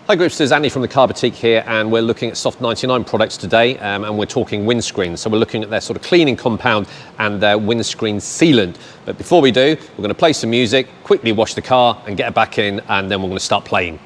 Hi Groupsters, Andy from the Car Boutique here, and we're looking at Soft 99 products today, and we're talking windscreen. So we're looking at their sort of cleaning compound and their windscreen sealant. But before we do, we're going to play some music, quickly wash the car and get it back in, and then we're going to start playing.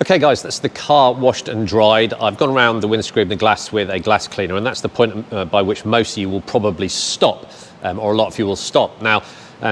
Okay guys, that's the car washed and dried. I've gone around the windscreen and the glass with a glass cleaner, and that's the point by which most of you will probably stop, or a lot of you will stop. Now,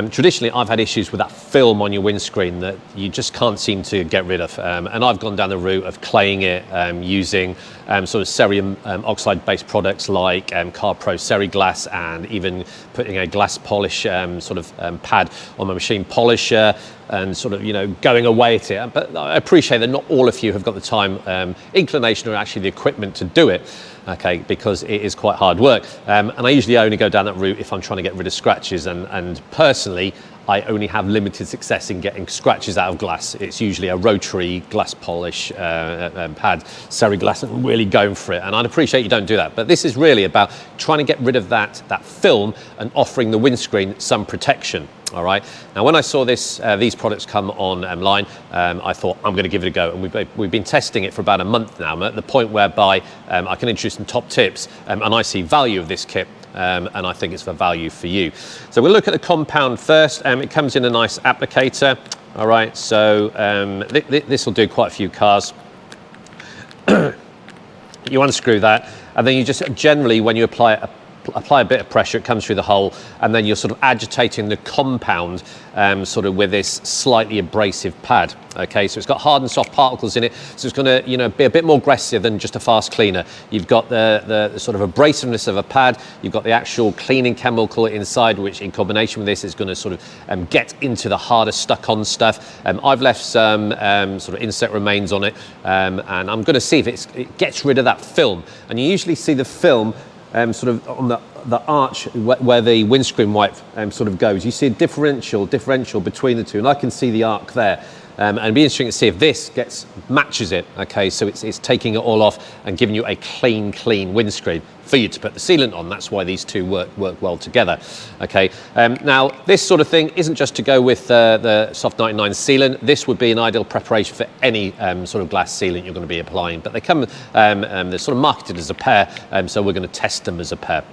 traditionally I've had issues with that film on your windscreen that you just can't seem to get rid of, and I've gone down the route of claying it using sort of cerium oxide based products like CarPro Ceriglass, and even putting a glass polish pad on my machine polisher, and sort of, you know, going away at it. But I appreciate that not all of you have got the time, inclination, or actually the equipment to do it, okay, because it is quite hard work. And I usually only go down that route if I'm trying to get rid of scratches, and personally, I only have limited success in getting scratches out of glass. It's usually a rotary glass polish pad, Ceriglass, and really going for it. And I'd appreciate you don't do that. But this is really about trying to get rid of that film and offering the windscreen some protection. All right. Now, when I saw these products come online, I thought I'm going to give it a go, and we've been testing it for about a month now. I'm at the point whereby I can introduce some top tips, and I see value of this kit. And I think it's for value for you. So we'll look at the compound first. It comes in a nice applicator. All right, so this will do quite a few cars. You unscrew that, and then you just generally, when you apply a bit of pressure, it comes through the hole, and then you're sort of agitating the compound sort of with this slightly abrasive pad. Okay, so it's got hard and soft particles in it, so it's going to, you know, be a bit more aggressive than just a fast cleaner. You've got the sort of abrasiveness of a pad, you've got the actual cleaning chemical inside, which in combination with this is going to sort of get into the harder stuck on stuff. I've left some sort of insect remains on it, and I'm going to see if it gets rid of that film. And you usually see the film sort of on the arch where the windscreen wipe sort of goes. You see a differential between the two, and I can see the arc there. And it'd be interesting to see if this matches it. Okay, so it's taking it all off and giving you a clean windscreen for you to put the sealant on. That's why these two work well together. Okay, now this sort of thing isn't just to go with the Soft 99 sealant. This would be an ideal preparation for any sort of glass sealant you're going to be applying. But they come, they're sort of marketed as a pair, so we're going to test them as a pair.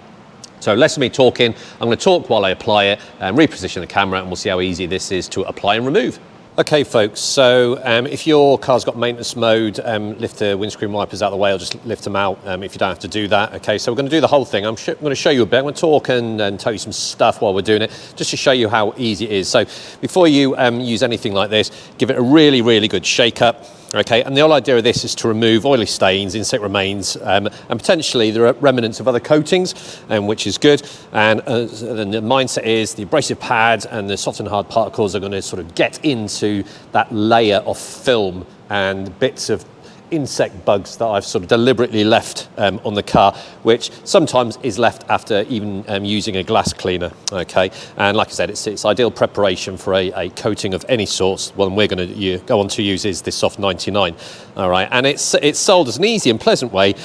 So less of me talking, I'm going to talk while I apply it, reposition the camera, and we'll see how easy this is to apply and remove. Okay folks, so if your car's got maintenance mode, lift the windscreen wipers out of the way, or just lift them out if you don't have to do that. Okay, so we're going to do the whole thing. I'm going to show you a bit. I'm going to talk and tell you some stuff while we're doing it, just to show you how easy it is. So before you use anything like this, give it a really good shake up. Okay, and the whole idea of this is to remove oily stains, insect remains, and potentially there are remnants of other coatings, which is good. And the mindset is the abrasive pad and the soft and hard particles are going to sort of get into that layer of film and bits of insect bugs that I've sort of deliberately left on the car, which sometimes is left after even using a glass cleaner. Okay, and like I said, it's ideal preparation for a coating of any sort. One we're going to go on to use is this Soft 99. All right, and it's sold as an easy and pleasant way,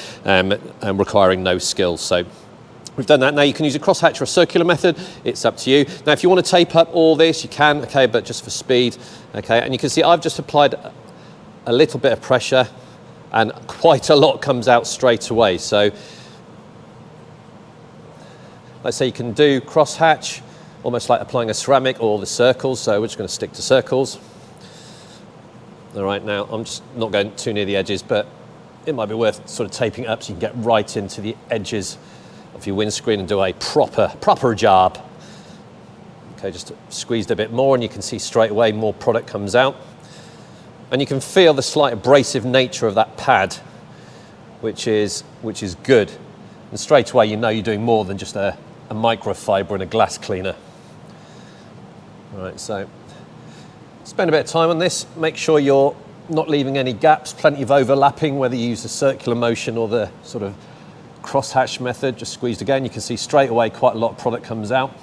requiring no skill. So we've done that. Now you can use a crosshatch or a circular method. It's up to you. Now if you want to tape up all this, you can. Okay, but just for speed. Okay, and you can see I've just applied a little bit of pressure, and quite a lot comes out straight away. So let's say you can do crosshatch, almost like applying a ceramic, or the circles. So we're just going to stick to circles. All right, now I'm just not going too near the edges, but it might be worth sort of taping it up so you can get right into the edges of your windscreen and do a proper job. Okay, just squeezed a bit more and you can see straight away more product comes out. And you can feel the slight abrasive nature of that pad, which is good. And straight away you know you're doing more than just a microfiber and a glass cleaner. All right, so spend a bit of time on this. Make sure you're not leaving any gaps, plenty of overlapping, whether you use the circular motion or the sort of crosshatch method. Just squeezed again, you can see straight away quite a lot of product comes out.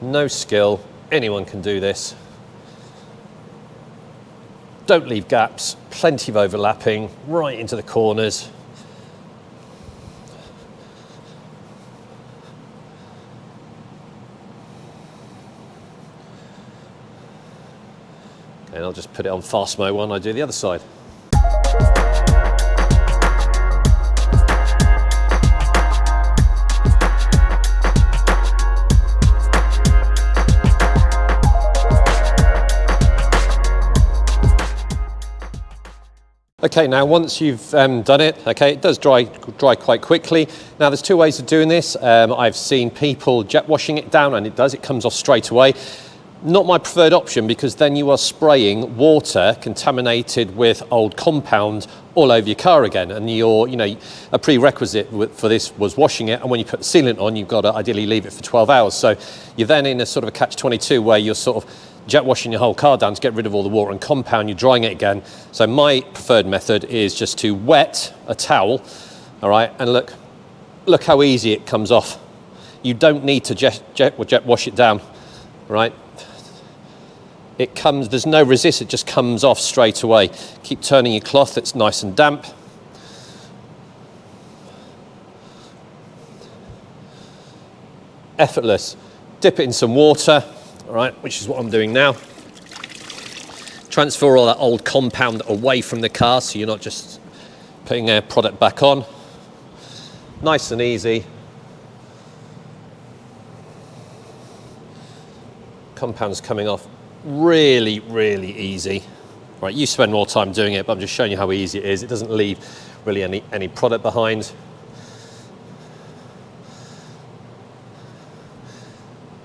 No skill, anyone can do this. Don't leave gaps, plenty of overlapping, right into the corners. Okay, and I'll just put it on fast mode while I do the other side. Okay, now once you've done it, okay, it does dry quite quickly. Now there's two ways of doing this. I've seen people jet washing it down and it comes off straight away. Not my preferred option because then you are spraying water contaminated with old compound all over your car again. And a prerequisite for this was washing it. And when you put the sealant on, you've got to ideally leave it for 12 hours. So you're then in a sort of a catch-22 where you're sort of jet washing your whole car down to get rid of all the water and compound, you're drying it again. So my preferred method is just to wet a towel, all right, and look how easy it comes off. You don't need to jet wash it down, right? It comes, there's no resist, it just comes off straight away. Keep turning your cloth, it's nice and damp. Effortless. Dip it in some water. All right, which is what I'm doing now. Transfer all that old compound away from the car so you're not just putting a product back on. Nice and easy. Compound's coming off really, really easy. Right, you spend more time doing it, but I'm just showing you how easy it is. It doesn't leave really any product behind.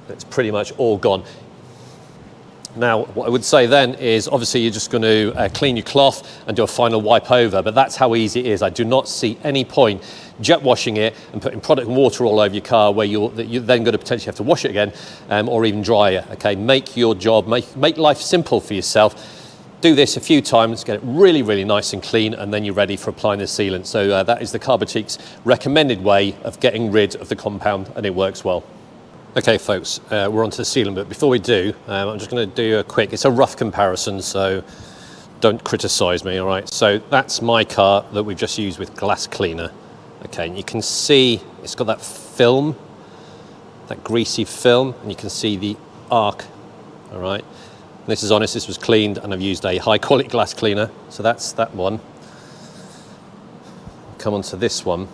It's pretty much all gone. Now, what I would say then is obviously you're just going to clean your cloth and do a final wipe over, but that's how easy it is. I do not see any point jet washing it and putting product and water all over your car where you're then going to potentially have to wash it again or even dry it. Okay, make your job, make life simple for yourself. Do this a few times, get it really, really nice and clean, and then you're ready for applying the sealant. So that is the Carbotique's recommended way of getting rid of the compound, and it works well. Okay, folks, we're on to the sealant, but before we do, I'm just going to do it's a rough comparison, so don't criticise me, all right? So that's my car that we've just used with glass cleaner. Okay, and you can see it's got that film, that greasy film, and you can see the arc, all right? And this is honest, this was cleaned, and I've used a high-quality glass cleaner, so that's that one. Come on to this one.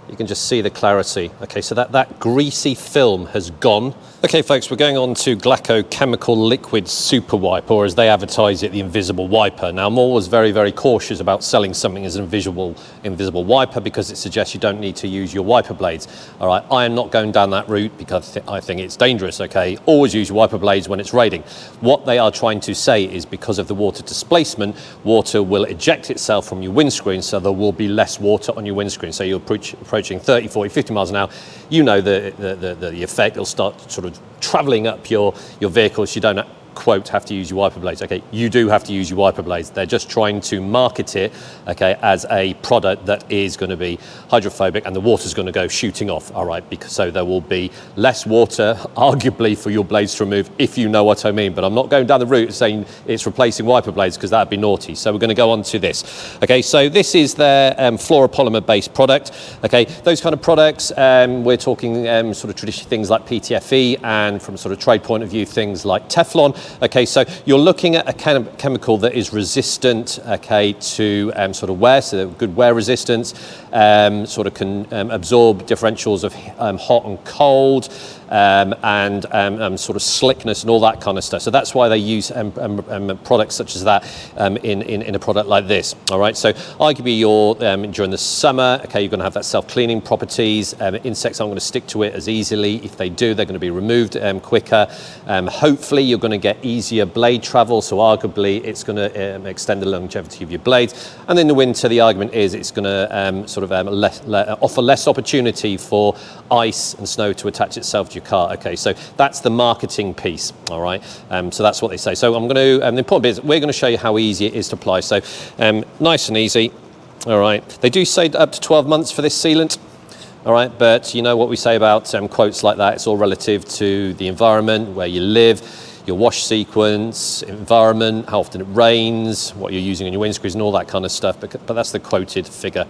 You can just see the clarity. Okay, so that greasy film has gone. Okay, folks, we're going on to Glaco Chemical Liquid Super Wipe, or as they advertise it, the invisible wiper. Now, Moore was very, very cautious about selling something as an invisible wiper because it suggests you don't need to use your wiper blades. All right, I am not going down that route because I think it's dangerous, okay? Always use your wiper blades when it's raining. What they are trying to say is because of the water displacement, water will eject itself from your windscreen, so there will be less water on your windscreen. So you're approaching 30, 40, 50 miles an hour, you know the effect. It'll start sort of traveling up your vehicles. You don't, quote, have to use your wiper blades. Okay, you do have to use your wiper blades. They're just trying to market it, okay, as a product that is going to be hydrophobic and the water's going to go shooting off, all right, because so there will be less water, arguably, for your blades to remove, if you know what I mean. But I'm not going down the route saying it's replacing wiper blades because that'd be naughty. So we're going to go on to this. Okay, so this is their fluoropolymer-based product. Okay, those kind of products, we're talking sort of traditional things like PTFE, and from a sort of trade point of view, things like Teflon. Okay, so you're looking at a chemical that is resistant, okay, to sort of wear, so good wear resistance, sort of can absorb differentials of hot and cold, and sort of slickness and all that kind of stuff. So that's why they use products such as that in a product like this. All right, so arguably you're during the summer, okay, you're going to have that self-cleaning properties. Insects aren't going to stick to it as easily. If they do, they're going to be removed quicker. Hopefully you're going to get easier blade travel, so arguably it's going to extend the longevity of your blades. And in the winter, the argument is it's going to sort of offer less opportunity for ice and snow to attach itself to your car. Okay, so that's the marketing piece. All right, so that's what they say. So I'm going to, the important bit is we're going to show you how easy it is to apply. So nice and easy. All right, they do say up to 12 months for this sealant. All right, but you know what we say about quotes like that, it's all relative to the environment, where you live, your wash sequence, environment, how often it rains, what you're using on your windscreens and all that kind of stuff, but that's the quoted figure.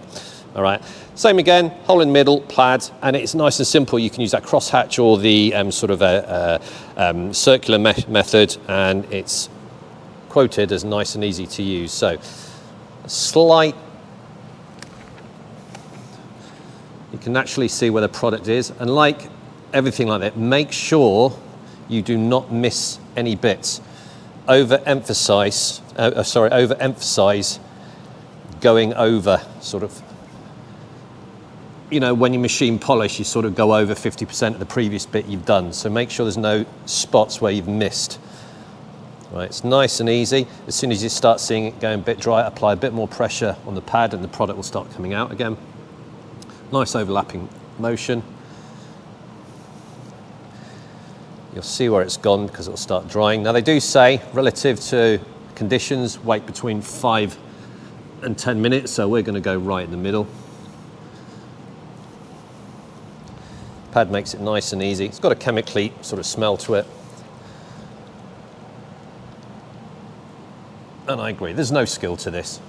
All right, same again, hole in the middle, plaid, and it's nice and simple. You can use that crosshatch or the sort of a circular method, and it's quoted as nice and easy to use. So a slight, you can actually see where the product is, and like everything like that, make sure you do not miss any bits. Overemphasize going over sort of, you know, when you machine polish, you sort of go over 50% of the previous bit you've done. So make sure there's no spots where you've missed. Right, it's nice and easy. As soon as you start seeing it going a bit dry, apply a bit more pressure on the pad and the product will start coming out again. Nice overlapping motion. You'll see where it's gone because it'll start drying. Now they do say, relative to conditions, wait between 5 and 10 minutes. So we're going to go right in the middle. Pad makes it nice and easy. It's got a chemically sort of smell to it. And I agree, there's no skill to this.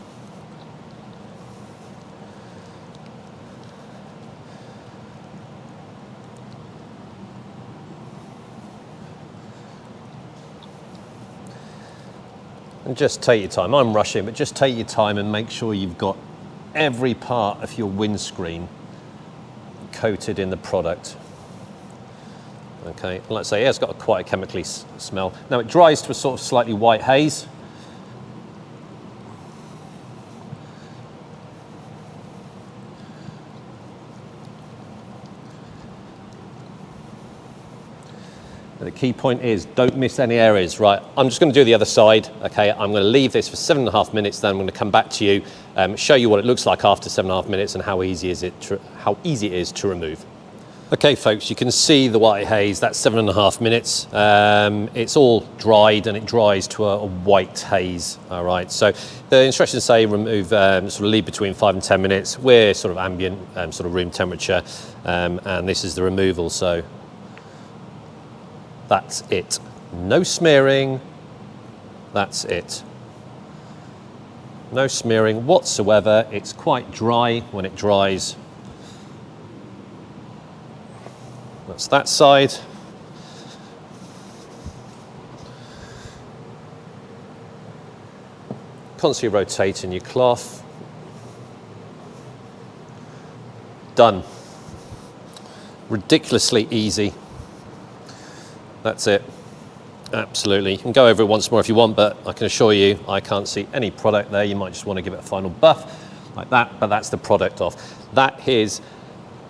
And just take your time. I'm rushing, but just take your time and make sure you've got every part of your windscreen coated in the product. Okay, let's say, yeah, it's got quite a chemically smell. Now it dries to a sort of slightly white haze. The key point is don't miss any areas, right? I'm just going to do the other side, okay? I'm going to leave this for 7.5 minutes, then I'm going to come back to you, show you what it looks like after 7.5 minutes and how easy it is to remove. Okay, folks, you can see the white haze, that's 7.5 minutes. It's all dried and it dries to a white haze, all right? So the instructions say remove, sort of leave between 5 and 10 minutes. We're sort of ambient, sort of room temperature, and this is the removal, so that's it. No smearing, that's it. No smearing whatsoever. It's quite dry when it dries. That's that side. Constantly rotating your cloth. Done. Ridiculously easy. That's it. Absolutely. You can go over it once more if you want, but I can assure you I can't see any product there. You might just want to give it a final buff like that, but that's the product off. That is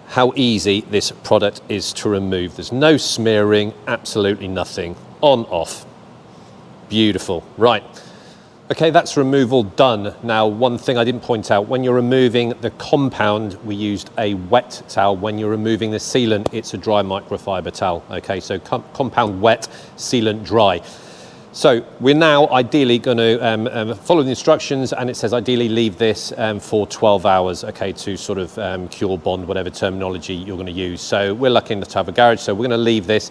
how easy this product is to remove. There's no smearing, absolutely nothing. On, off. Beautiful. Right. Okay, that's removal done. Now, one thing I didn't point out, when you're removing the compound, we used a wet towel. When you're removing the sealant, it's a dry microfiber towel. Okay, so compound wet, sealant dry. So we're now ideally going to follow the instructions, and it says ideally leave this for 12 hours, okay, to sort of cure, bond, whatever terminology you're going to use. So we're lucky enough to have a garage, so we're going to leave this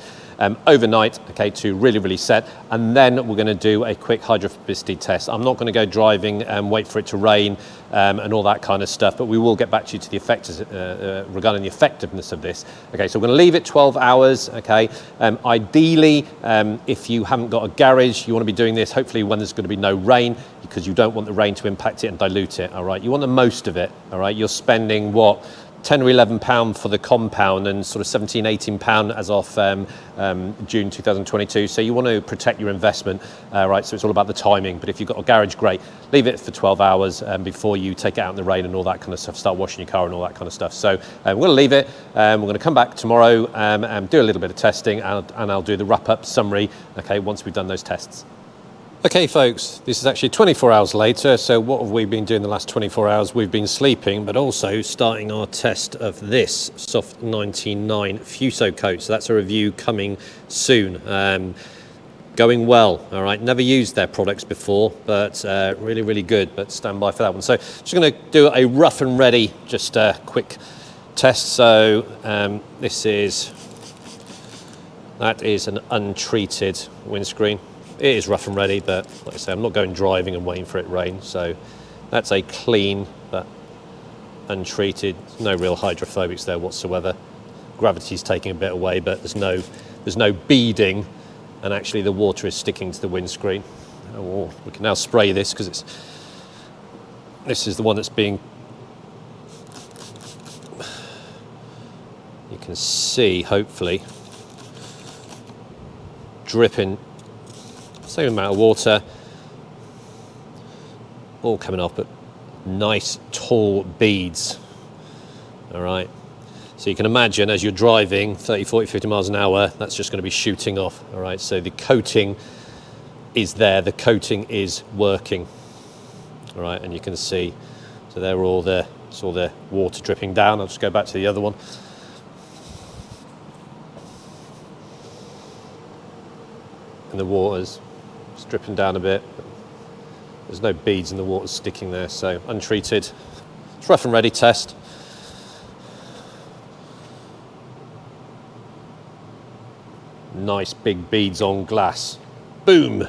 overnight, okay, to really set, and then we're going to do a quick hydrophobicity test. I'm not going to go driving and wait for it to rain and all that kind of stuff, but we will get back to you to the regarding the effectiveness of this. Okay, so we're going to leave it 12 hours. Okay, ideally, if you haven't got a garage, you want to be doing this hopefully when there's going to be no rain, because you don't want the rain to impact it and dilute it. All right, you want the most of it. All right, you're spending what, 10 or 11 pound for the compound and sort of 17, 18 pound as of June 2022. So you want to protect your investment, right? So it's all about the timing. But if you've got a garage, great. Leave it for 12 hours before you take it out in the rain and all that kind of stuff. Start washing your car and all that kind of stuff. So we're going to leave it. We're going to come back tomorrow and do a little bit of testing, and I'll do the wrap-up summary, okay, once we've done those tests. Okay, folks, this is actually 24 hours later. So what have we been doing the last 24 hours? We've been sleeping, but also starting our test of this Soft 99 Fuso coat. So that's a review coming soon. Going well, all right. Never used their products before, but really good. But stand by for that one. So just going to do a rough and ready, just a quick test. So that is an untreated windscreen. It is rough and ready, but like I say, I'm not going driving and waiting for it to rain. So that's a clean but untreated. No real hydrophobics there whatsoever. Gravity's taking a bit away, but there's no beading, and actually the water is sticking to the windscreen. Oh, we can now spray this because this is the one that's being. You can see, hopefully, dripping. Same amount of water, all coming off, but nice tall beads. All right, so you can imagine as you're driving 30, 40, 50 miles an hour, that's just going to be shooting off. All right, so the coating is there, the coating is working. All right, and you can see, so there are all the water dripping down. I'll just go back to the other one. And the water's dripping down a bit. There's no beads in the water sticking there, so untreated. It's rough and ready test. Nice big beads on glass. Boom.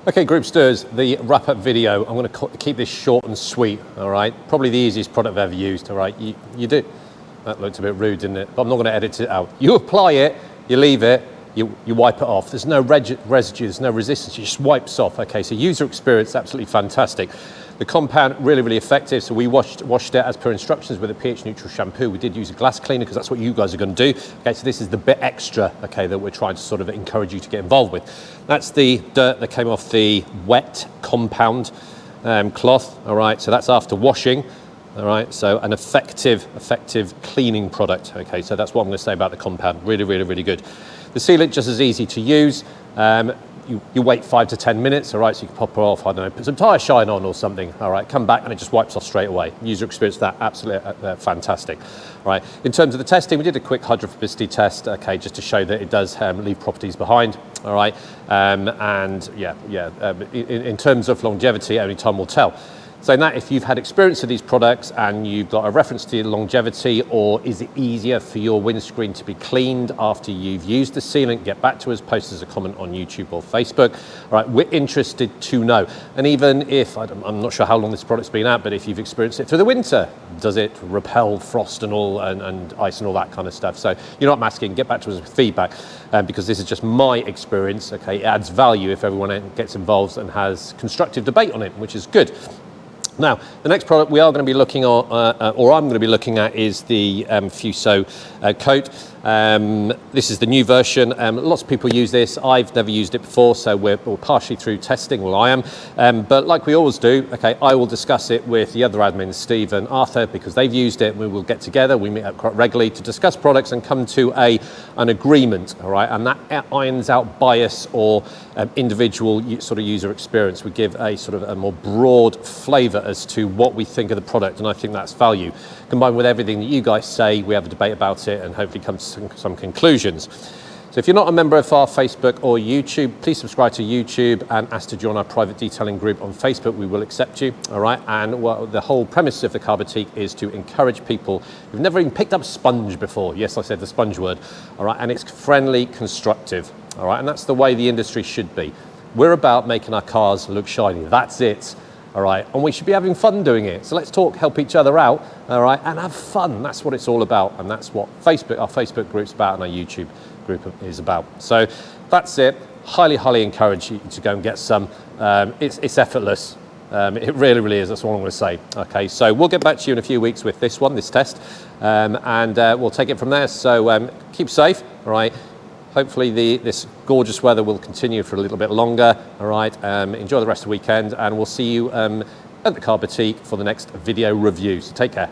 Okay, Groupsters, the wrap-up video. I'm going to keep this short and sweet, all right? Probably the easiest product I've ever used, all right? You do. That looked a bit rude, didn't it? But I'm not going to edit it out. You apply it, you leave it, you wipe it off. There's no residue, there's no resistance. It just wipes off. Okay, so user experience, absolutely fantastic. The compound, really effective. So we washed it as per instructions with a pH neutral shampoo. We did use a glass cleaner because that's what you guys are going to do. Okay, so this is the bit extra, okay, that we're trying to sort of encourage you to get involved with. That's the dirt that came off the wet compound cloth. All right, so that's after washing. All right, so an effective cleaning product. Okay, so that's what I'm going to say about the compound. Really good. The sealant, just as easy to use. You wait 5 to 10 minutes, all right, so you can pop it off, I don't know, put some tyre shine on or something, all right, come back and it just wipes off straight away. User experience, that absolutely fantastic. All right, in terms of the testing, we did a quick hydrophobicity test, okay, just to show that it does leave properties behind, all right, in terms of longevity, only time will tell. Saying that, if you've had experience of these products and you've got a reference to longevity, or is it easier for your windscreen to be cleaned after you've used the sealant, get back to us, post as a comment on YouTube or Facebook. All right, we're interested to know. And even if, I'm not sure how long this product's been out, but if you've experienced it through the winter, does it repel frost and all and ice and all that kind of stuff? So you're not masking, get back to us with feedback, because this is just my experience, okay? It adds value if everyone gets involved and has constructive debate on it, which is good. Now, the next product we are going to be looking at, or I'm going to be looking at, is the Fuso coat. This is the new version. Lots of people use this. I've never used it before, so we're partially through testing. Well, I am. But like we always do, okay, I will discuss it with the other admins, Steve and Arthur, because they've used it. We will get together. We meet up quite regularly to discuss products and come to an agreement, all right? And that irons out bias or individual sort of user experience. We give a sort of a more broad flavour as to what we think of the product, and I think that's value. Combined with everything that you guys say, we have a debate about it and hopefully come to some conclusions. So if you're not a member of our Facebook or YouTube, please subscribe to YouTube and ask to join our private detailing group on Facebook. We will accept you, all right? And the whole premise of the Car Boutique is to encourage people who've never even picked up sponge before. Yes, I said the sponge word, all right? And it's friendly, constructive, all right? And that's the way the industry should be. We're about making our cars look shiny. That's it. All right, and we should be having fun doing it. So let's talk, help each other out, all right, and have fun. That's what it's all about, and that's what our Facebook group's about, and our YouTube group is about. So that's it. Highly, highly encourage you to go and get some. It's effortless. It really, really is. That's all I'm going to say. Okay, so we'll get back to you in a few weeks with this test, and we'll take it from there. So keep safe, all right. Hopefully this gorgeous weather will continue for a little bit longer, all right? Enjoy the rest of the weekend, and we'll see you at the Car Boutique for the next video review. So take care.